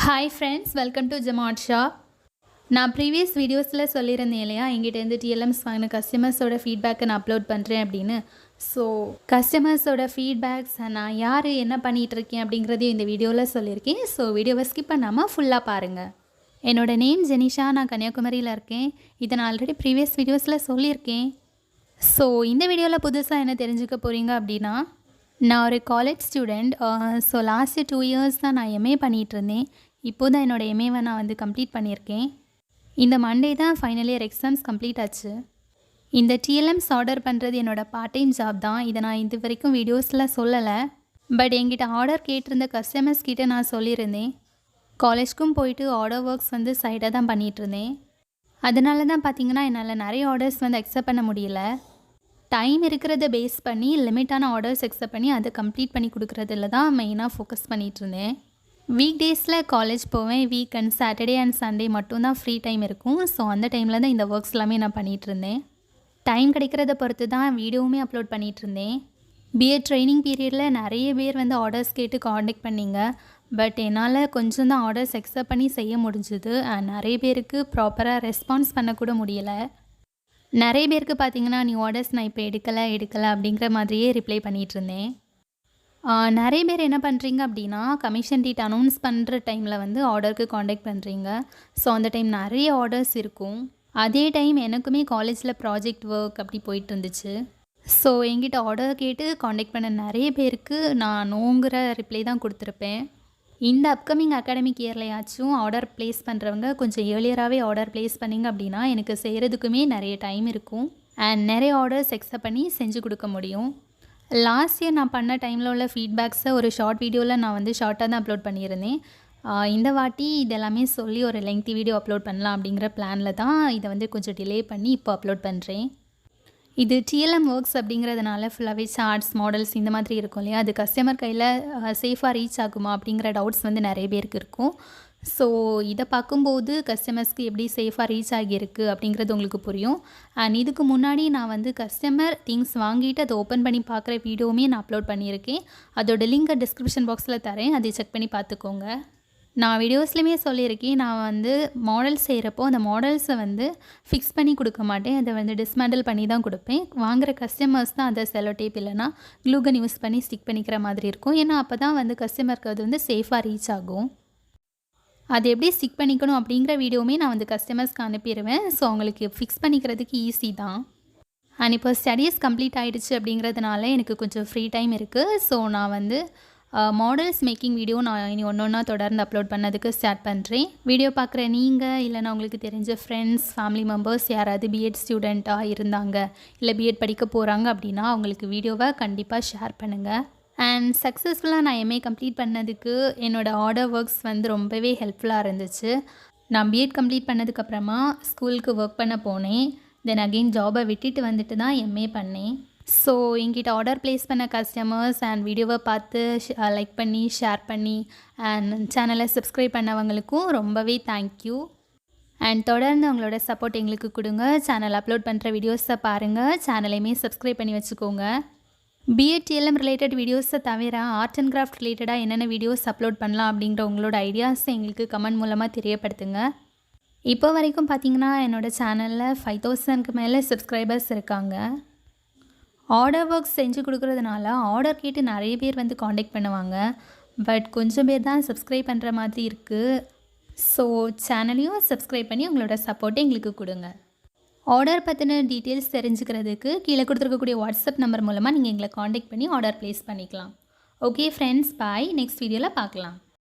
Hi friends, welcome to Jamaat Shop. நான் previous வீடியோஸில் சொல்லியிருந்தேன் இல்லையா, எங்கிட்டேருந்து டிஎல்எம்ஸ் வாங்கின கஸ்டமர்ஸோட ஃபீட்பேக்கை நான் அப்லோட் பண்ணுறேன் அப்படின்னு. ஸோ கஸ்டமர்ஸோட ஃபீட்பேக்ஸ் நான் யார் என்ன பண்ணிகிட்ருக்கேன் அப்படிங்கிறதையும் இந்த வீடியோவில் சொல்லியிருக்கேன். ஸோ வீடியோவை ஸ்கிப் பண்ணாமல் ஃபுல்லாக பாருங்கள். என்னோடய நேம் ஜெனிஷா, நான் கன்னியாகுமரியில் இருக்கேன். இதை நான் ஆல்ரெடி ப்ரீவியஸ் வீடியோஸில் சொல்லியிருக்கேன். ஸோ இந்த வீடியோவில் புதுசாக என்ன தெரிஞ்சுக்க போகிறீங்க அப்படின்னா, நான் ஒரு college student. So last 2 years தான் நான் எம்ஏ பண்ணிகிட்ருந்தேன். இப்போ தான் என்னோடய எம்ஏவை நான் கம்ப்ளீட் பண்ணியிருக்கேன். இந்த மண்டே தான் ஃபைனல் இயர் எக்ஸாம்ஸ் கம்ப்ளீட் ஆச்சு. இந்த டிஎல்எம்ஸ் ஆர்டர் பண்ணுறது என்னோடய பார்ட் டைம் ஜாப் தான். இதை நான் இது வரைக்கும் வீடியோஸில் சொல்லலை. பட் என்கிட்ட ஆர்டர் கேட்டிருந்த கஸ்டமர்ஸ் கிட்டே நான் சொல்லியிருந்தேன். காலேஜ்க்கும் போயிட்டு ஆர்டர் ஒர்க்ஸ் சைடாக தான் பண்ணிகிட்ருந்தேன். அதனால தான் பார்த்திங்கன்னா என்னால் நிறைய ஆர்டர்ஸ் அக்செப்ட் பண்ண முடியல. டைம் இருக்கிறத பேஸ் பண்ணி லிமிட்டான ஆர்டர்ஸ் அக்செப்ட் பண்ணி அதை கம்ப்ளீட் பண்ணி கொடுக்குறதுல தான் மெயினாக ஃபோக்கஸ் பண்ணிகிட்ருந்தேன். வீக் டேஸில் காலேஜ் போவேன். வீக்கெண்ட் சாட்டர்டே அண்ட் சண்டே மட்டும்தான் ஃப்ரீ டைம் இருக்கும். ஸோ அந்த டைமில் தான் இந்த ஒர்க்ஸ் எல்லாமே நான் பண்ணிகிட்ருந்தேன். டைம் கிடைக்கிறத பொறுத்து தான் வீடியோவுமே அப்லோட் பண்ணிகிட்ருந்தேன். பிஎட் ட்ரைனிங் பீரியடில் நிறைய பேர் ஆர்டர்ஸ் கேட்டு காண்டாக்ட் பண்ணிங்க. பட் என்னால் கொஞ்சம் தான் ஆர்டர்ஸ் அக்செப்ட் பண்ணி செய்ய முடிஞ்சுது. நிறைய பேருக்கு ப்ராப்பராக ரெஸ்பான்ஸ் பண்ணக்கூட முடியலை. நிறைய பேருக்கு பார்த்திங்கன்னா நீ ஆர்டர்ஸ் நான் இப்போ எடுக்கலை அப்படிங்கிற மாதிரியே ரிப்ளை பண்ணிகிட்ருந்தேன். நிறைய பேர் என்ன பண்ணுறீங்க அப்படின்னா, கமிஷன் டேட் அனௌன்ஸ் பண்ணுற டைமில் ஆர்டருக்கு காண்டாக்ட் பண்ணுறீங்க. ஸோ அந்த டைம் நிறைய ஆர்டர்ஸ் இருக்கும். அதே டைம் எனக்குமே காலேஜில் ப்ராஜெக்ட் ஒர்க் அப்படி போயிட்டு இருந்துச்சு. ஸோ என்கிட்ட ஆர்டர் கேட்டு காண்டாக்ட் பண்ண நிறைய பேருக்கு நான் நோங்கிற ரிப்ளை தான் கொடுத்துருப்பேன். இந்த அப்கமிங் அகாடமிக் இயர்லையாச்சும் ஆர்டர் ப்ளேஸ் பண்ணுறவங்க கொஞ்சம் ஏர்லியராகவே ஆர்டர் ப்ளேஸ் பண்ணிங்க அப்படின்னா எனக்கு செய்கிறதுக்குமே நிறைய டைம் இருக்கும் அண்ட் நிறைய ஆர்டர்ஸ் அக்செப்ட் பண்ணி செஞ்சு கொடுக்க முடியும். லாஸ்ட் இயர் நான் பண்ண டைமில் உள்ள ஃபீட்பேக்ஸை ஒரு ஷார்ட் வீடியோவில் நான் ஷார்ட்டாக தான் அப்லோட் பண்ணியிருந்தேன். இந்த வாட்டி இதெல்லாமே சொல்லி ஒரு லெங்க்தி வீடியோ அப்லோட் பண்ணலாம் அப்படிங்கிற பிளானில் தான் இதை கொஞ்சம் டிலே பண்ணி இப்போ அப்லோட் பண்ணுறேன். இது டிஎல்எம் ஒர்க்ஸ் அப்படிங்கிறதுனால ஃபுல்லாகவே சார்ட்ஸ் மாடல்ஸ் இந்த மாதிரி இருக்கும் இல்லையா, அது கஸ்டமர் கையில் சேஃபாக ரீச் ஆகுமா அப்படிங்கிற டவுட்ஸ் நிறைய பேருக்கு இருக்கும். ஸோ இதை பார்க்கும்போது கஸ்டமர்ஸ்க்கு எப்படி சேஃபாக ரீச் ஆகியிருக்கு அப்படிங்கிறது உங்களுக்கு புரியும். அண்ட் இதுக்கு முன்னாடி நான் கஸ்டமர் திங்ஸ் வாங்கிட்டு அதை ஓப்பன் பண்ணி பார்க்குற வீடியோவுமே நான் அப்லோட் பண்ணியிருக்கேன். அதோட லிங்கை டிஸ்கிரிப்ஷன் பாக்ஸில் தரேன், அதை செக் பண்ணி பார்த்துக்கோங்க. நான் வீடியோஸ்லையுமே சொல்லியிருக்கேன், நான் மாடல்ஸ் செய்கிறப்போ அந்த மாடல்ஸை ஃபிக்ஸ் பண்ணி கொடுக்க மாட்டேன். அதை டிஸ்மேண்டில் பண்ணி தான் கொடுப்பேன். வாங்குகிற கஸ்டமர்ஸ் தான் அதை செல்லோ டேப் இல்லைனா க்ளூகன் யூஸ் பண்ணி ஸ்டிக் பண்ணிக்கிற மாதிரி இருக்கும். ஏன்னா அப்போ தான் கஸ்டமருக்கு அது சேஃபாக ரீச் ஆகும். அது எப்படி ஸ்டிக் பண்ணிக்கணும் அப்படிங்கிற வீடியோவுமே நான் கஸ்டமர்ஸ்க்கு அனுப்பிடுவேன். ஸோ அவங்களுக்கு ஃபிக்ஸ் பண்ணிக்கிறதுக்கு ஈஸி தான். அண்ட் இப்போ ஸ்டடீஸ் கம்ப்ளீட் ஆகிடுச்சு அப்படிங்கிறதுனால எனக்கு கொஞ்சம் ஃப்ரீ டைம் இருக்குது. ஸோ நான் மாடல்ஸ் மேக்கிங் வீடியோ நான் இனி ஒன்றா தொடர்ந்து அப்லோட் பண்ணதுக்கு ஸ்டார்ட் பண்ணுறேன். வீடியோ பார்க்குற நீங்கள் இல்லைனா உங்களுக்கு தெரிஞ்ச ஃப்ரெண்ட்ஸ் ஃபேமிலி மெம்பர்ஸ் யாராவது பிஎட் ஸ்டூடெண்ட்டாக இருந்தாங்க இல்லை பிஎட் படிக்க போகிறாங்க அப்படின்னா அவங்களுக்கு வீடியோவை கண்டிப்பாக ஷேர் பண்ணுங்கள். அண்ட் சக்ஸஸ்ஃபுல்லாக நான் எம்ஏ கம்ப்ளீட் பண்ணதுக்கு என்னோடய ஆர்டர் ஒர்க்ஸ் ரொம்பவே ஹெல்ப்ஃபுல்லாக இருந்துச்சு. நான் பிஎட் கம்ப்ளீட் பண்ணதுக்கப்புறமா ஸ்கூலுக்கு ஒர்க் பண்ண போனேன். தென் அகெயின் ஜாபை விட்டுட்டு தான் எம்ஏ பண்ணேன். ஸோ என்கிட்ட ஆர்டர் ப்ளேஸ் பண்ண கஸ்டமர்ஸ் அண்ட் வீடியோவை பார்த்து லைக் பண்ணி ஷேர் பண்ணி அண்ட் சேனலை சப்ஸ்கிரைப் பண்ணவங்களுக்கும் ரொம்பவே தேங்க்யூ. அண்ட் தொடர்ந்து அவங்களோட சப்போர்ட் எங்களுக்கு கொடுங்க. சேனல் அப்லோட் பண்ணுற வீடியோஸை பாருங்கள், சேனலையுமே சப்ஸ்கிரைப் பண்ணி வச்சுக்கோங்க. பிஎட் டிஎல்எம் ரிலேட்டட் வீடியோஸை தவிர ஆர்ட் அண்ட் கிராஃப்ட் ரிலேட்டடாக என்னென்ன வீடியோஸ் அப்லோட் பண்ணலாம் அப்படிங்கிற உங்களோட ஐடியாஸை எங்களுக்கு கமெண்ட் மூலமாக தெரியப்படுத்துங்க. இப்போ வரைக்கும் பார்த்திங்கன்னா என்னோடய சேனலில் 5000க்கு மேலே சப்ஸ்கிரைபர்ஸ் இருக்காங்க. ஆர்டர் ஒர்க்ஸ் செஞ்சு கொடுக்குறதுனால ஆர்டர் கேட்டு நிறைய பேர் காண்டாக்ட் பண்ணுவாங்க. பட் கொஞ்சம் பேர் தான் சப்ஸ்கிரைப் பண்ணுற மாதிரி இருக்குது. ஸோ சேனலையும் சப்ஸ்கிரைப் பண்ணி உங்களோட சப்போர்ட்டை எங்களுக்கு கொடுங்க. ஆர்டர் பற்றின டீட்டெயில்ஸ் தெரிஞ்சுக்கிறதுக்கு கீழே கொடுத்துருக்கக்கூடிய வாட்ஸ்அப் நம்பர் மூலமாக நீங்கள் எங்களை காண்டாக்ட் பண்ணி ஆர்டர் ப்ளேஸ் பண்ணிக்கலாம். ஓகே ஃப்ரெண்ட்ஸ், பாய். நெக்ஸ்ட் வீடியோவில் பார்க்கலாம்.